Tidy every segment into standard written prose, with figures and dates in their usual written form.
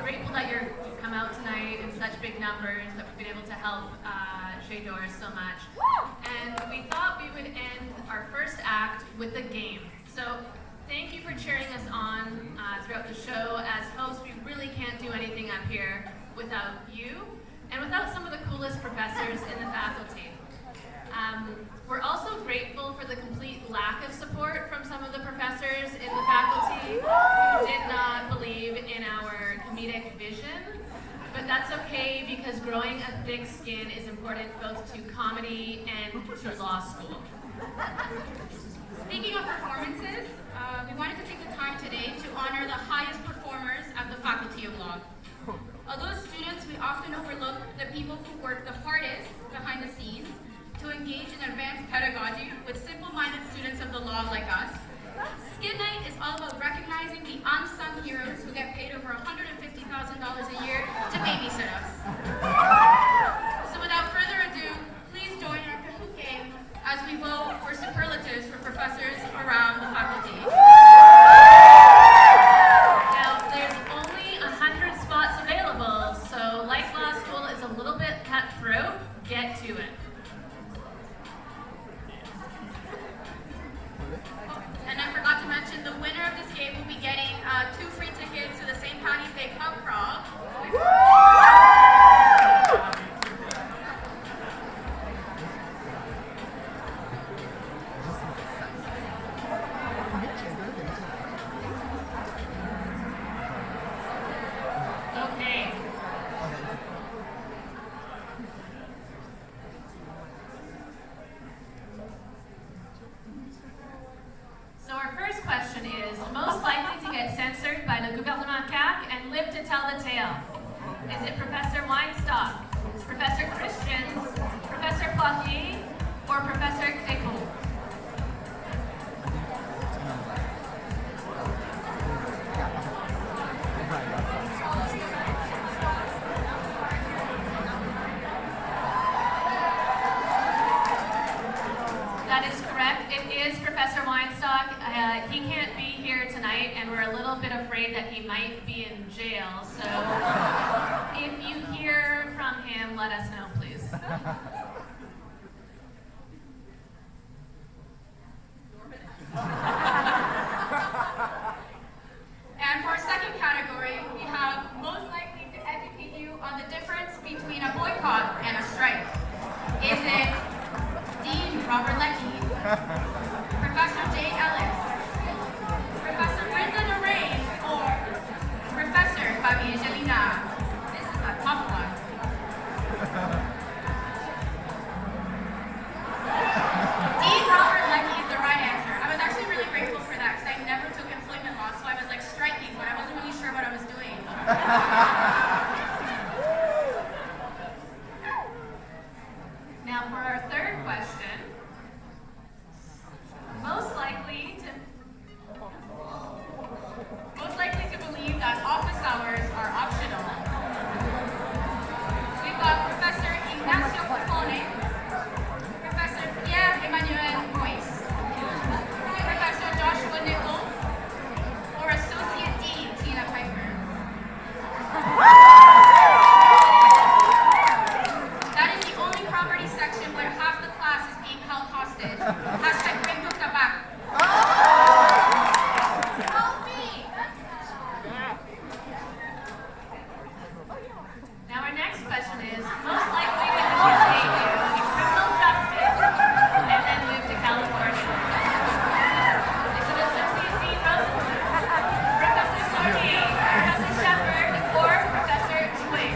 grateful that you've come out tonight in such big numbers, that we've been able to help Chez Doris so much. And we thought we would end our first act with a game. So thank you for cheering us on throughout the show. As hosts, we really can't do anything up here without you and without some of the coolest professors in the faculty. We're also grateful for the complete lack of support from some of the professors in the faculty who did not believe in our comedic vision. But that's okay, because growing a thick skin is important both to comedy and to law school. Speaking of performances, we wanted to take the time today to honor the highest performers at the Faculty of Law. Although students, we often overlook the people who work the hardest behind the scenes to engage in advanced pedagogy with simple-minded students of the law like us. Skit Nite is all about recognizing the unsung heroes who get paid over $150,000 a year to babysit us. So without further ado, please join our Kahoot game as we vote for superlatives for professors around the faculty. Now, there's only 100 spots available, so like law school is a little bit cutthroat. Get to it. And I forgot to mention, the winner of this game will be getting 2 free tickets to the St. Patty's Day Pub Crawl. Okay. So our first question is, most likely to get censored by le gouvernement CAQ and live to tell the tale? Is it Professor Weinstock, Professor Christians, Professor Poirier, or Professor Greco? That is correct. It is Professor Weinstock. He can't be here tonight, and we're a little bit afraid that he might be in jail. So if you hear from him, let us know, please. And for our second category, we have most likely to educate you on the difference between a boycott and a strike. Is it Dean Robert Leckie, Professor Jay Ellis, Professor Brenda Lorraine, or Professor Fabi Angelina? This is a tough one. Dean Robert Leckie is the right answer. I was actually really grateful for that, because I never took employment law, so I was like striking, but I wasn't really sure what I was doing. Now for our third question, most likely to believe that office hours are optional. We've got Professor Ignacio Capone, Professor Pierre Emmanuel Moise, Professor Joshua Nichols, or Associate Dean Tina Piper. That is the only property section where half the class is being held hostage. Hashtag bring Gupta back. Help me! Now our next question is, most likely to educate you in criminal justice and then move to California? Is it Associate Dean Rosenberg, Professor Sarney, Professor Shepard, or Professor Chue?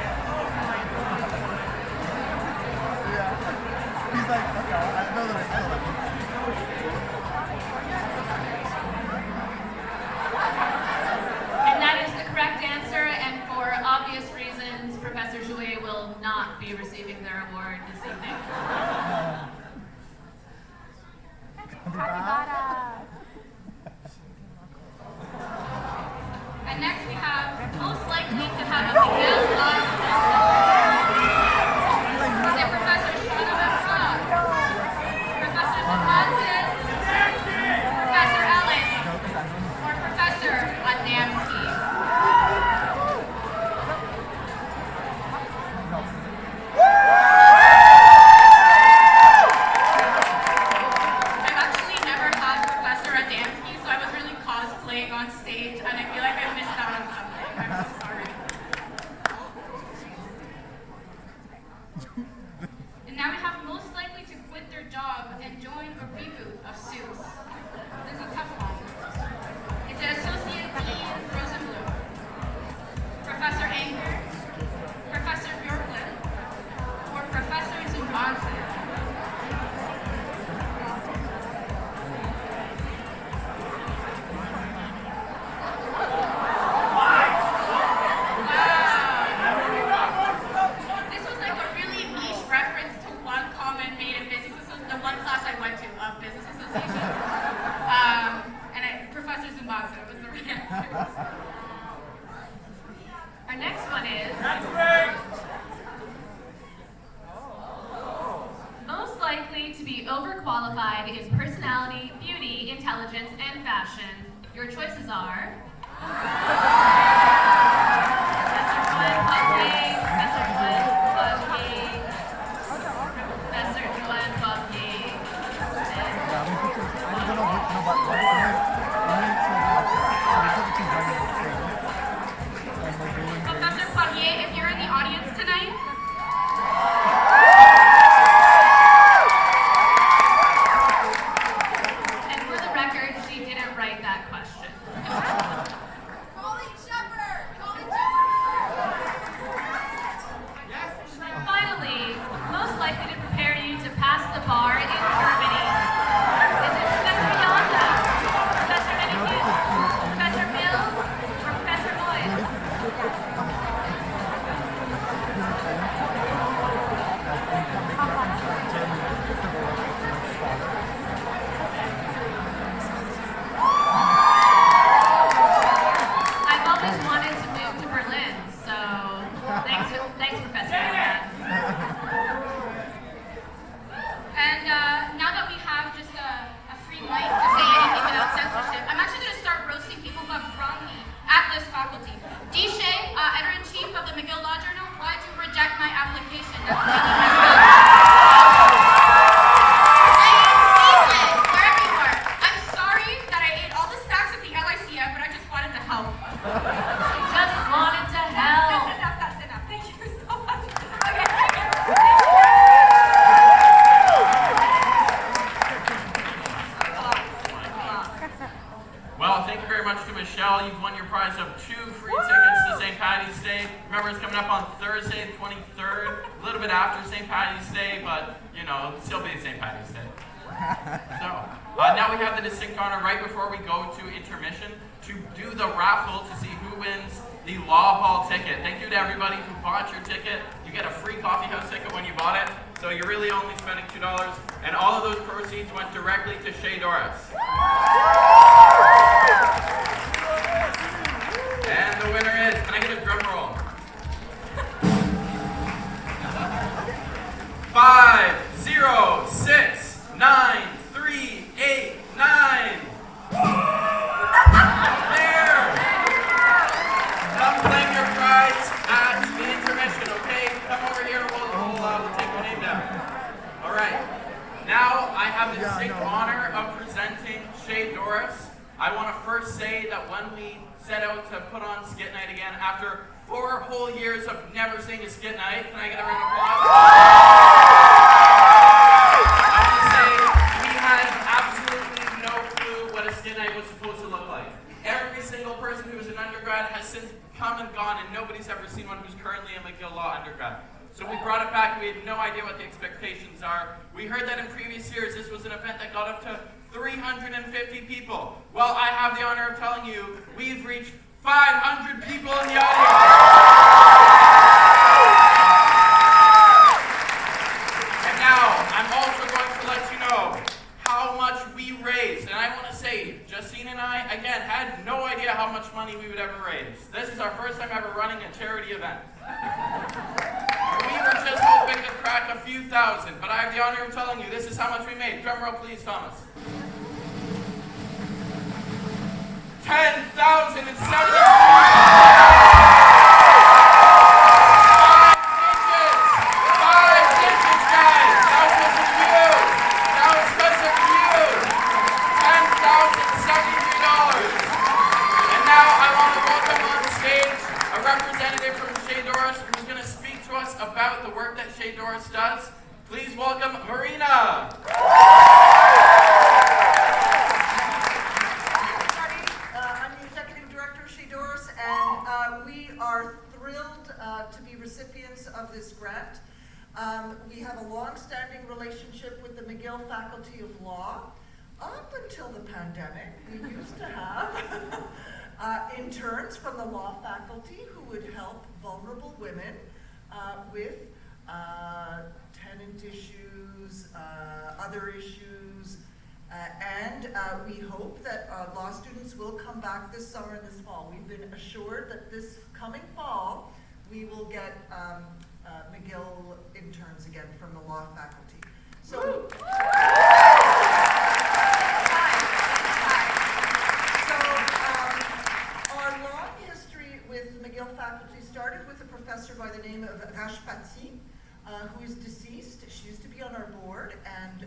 He's like, okay, I know that I know that. And that is the correct answer, and for obvious reasons, Professor Jouet will not be receiving their award this evening. And next we have most likely to have a Miguel Law. Is it Professor Shana Befra, Professor Zamanzis, Professor Ellis, or Professor Adamski? and I feel like I missed out on something. I'm so sorry. And now we have most likely to quit their job and join a reboot of Suits. This is a tough one. Is it Associate Dean Rosenblum, Professor Anger, Professor Bjorklund, or Professor Zumbanson? Our next one is most likely to be overqualified in personality, beauty, intelligence, and fashion. Your choices are Professor Joanne Poirier, Professor Joanne Poirier, Professor Joanne Poirier, Professor Poirier, if you're in the audience tonight, and for the record, she didn't write that question. Finally, most likely to prepare you to pass the bar in Germany. Is it Professor Yonda, Professor Benedict, Professor Mills, or Professor Lloyd? I've always wanted to move to Berlin, so thanks Professor Yonda. and now that we have just a free mic to say anything without censorship, I'm actually going to start roasting people who have wronged me at this faculty. Chez, editor-in-chief of the McGill Law Journal, why'd you reject my application? That's really messed up. Wherever you are, I'm sorry that I ate all the snacks at the LICF, but I just wanted to help. Just wanted to help. That's enough. Thank you so much. Okay. Well, thank you very much to Michelle. You've won your prize of 2 free tickets to St. Paddy's Day. Remember, it's coming up on Thursday, the 23rd, a little bit after St. Paddy's Day, but, you know, it'll still be St. Paddy's Day. So, now we have the distinct honor right before we go to intermission to do the raffle to see who wins the Law Ball ticket. Thank you to everybody who bought your ticket. You get a free coffee house ticket when you bought it, so you're really only spending $2, and all of those proceeds went directly to Chez Doris. And the winner is, can I get a drum roll? 5, 0, 6, 9, 3, 8, 9. There! Come claim your prize at the intermission, okay? Come over here and we'll take your name down. Alright. Now I have the distinct honor of presenting Chez Doris. I want to first say that when we set out to put on Skit Nite again, after 4 whole years of never seeing a Skit Nite, can I get a round of applause? I want to say we had absolutely no clue what a Skit Nite was supposed to look like. Every single person who was an undergrad has since come and gone, and nobody's ever seen one who's currently a McGill Law undergrad. So we brought it back, we had no idea what the expectations are. We heard that in previous years this was an event that got up to 350 people. Well, I have the honor of telling you, we've reached 500 people in the audience. And now, I'm also going to let you know how much we raised. And I want to say, Justine and I, again, had no idea how much money we would ever raise. This is our first time ever running a charity event. We were just hoping to crack a few thousand, but I have the honor of telling you this is how much we made. Drum roll, please, Thomas. $10,070. 5 digits, guys. That was because of you. That was because of you. $10,073. And now Doris, who's going to speak to us about the work that Chez Doris does. Please welcome Marina. I'm the Executive Director of Chez Doris, and we are thrilled to be recipients of this grant. We have a long-standing relationship with the McGill Faculty of Law. Up until the pandemic, we used to have interns from the law faculty who would help vulnerable women with tenant issues, other issues, and we hope that law students will come back this summer and this fall. We've been assured that this coming fall we will get McGill interns again from the law faculty. So. Our long history with McGill faculty started with a professor by the name of Rashpati, who is deceased. She used to be on our board, and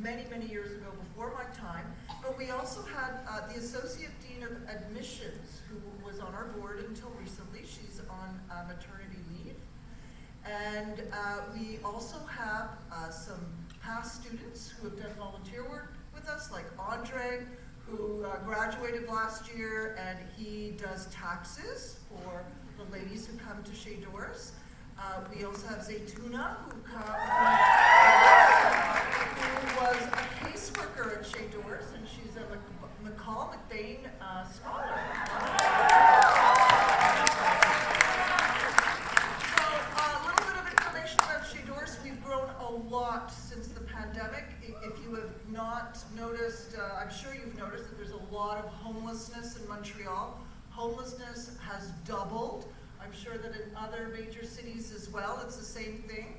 many, many years ago, before my time. But we also had the Associate Dean of Admissions, who was on our board until recently. She's on maternity leave. And we also have some past students who have done volunteer work with us, like Andre, who graduated last year, and he does taxes for the ladies who come to Chez Doris. We also have Zaytuna, who was a caseworker at Chez Doris, and she's a McCall-McBain scholar. So a little bit of information about Chez Doris. We've grown a lot since the pandemic. If you have not noticed, I'm sure you've noticed that there's a lot of homelessness in Montreal. Homelessness has doubled. I'm sure that in other major cities as well, it's the same thing.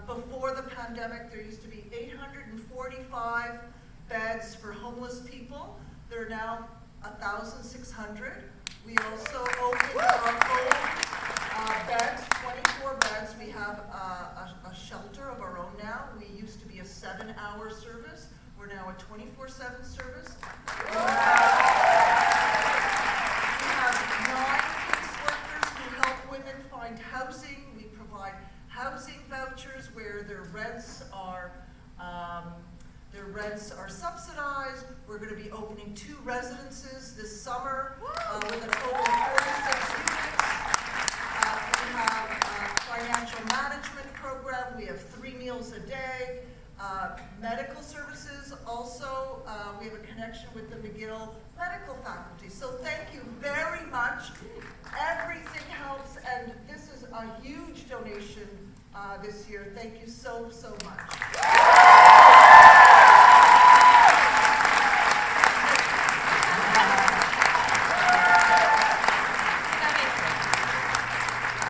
Before the pandemic, there used to be 845 beds for homeless people. There are now 1,600. We also opened our own beds, 24 beds. We have a shelter of our own now. We used to be a 7-hour service. We're now a 24/7 service. We have 9 caseworkers who help women find housing. We provide housing vouchers where their rents are subsidized. We're going to be opening 2 residences this summer with a total of 46 units. We have a financial management program. We have 3 meals a day. Medical services also. We have a connection with the McGill medical faculty. So thank you very much. Everything helps, and this is a huge donation this year. Thank you so, so much.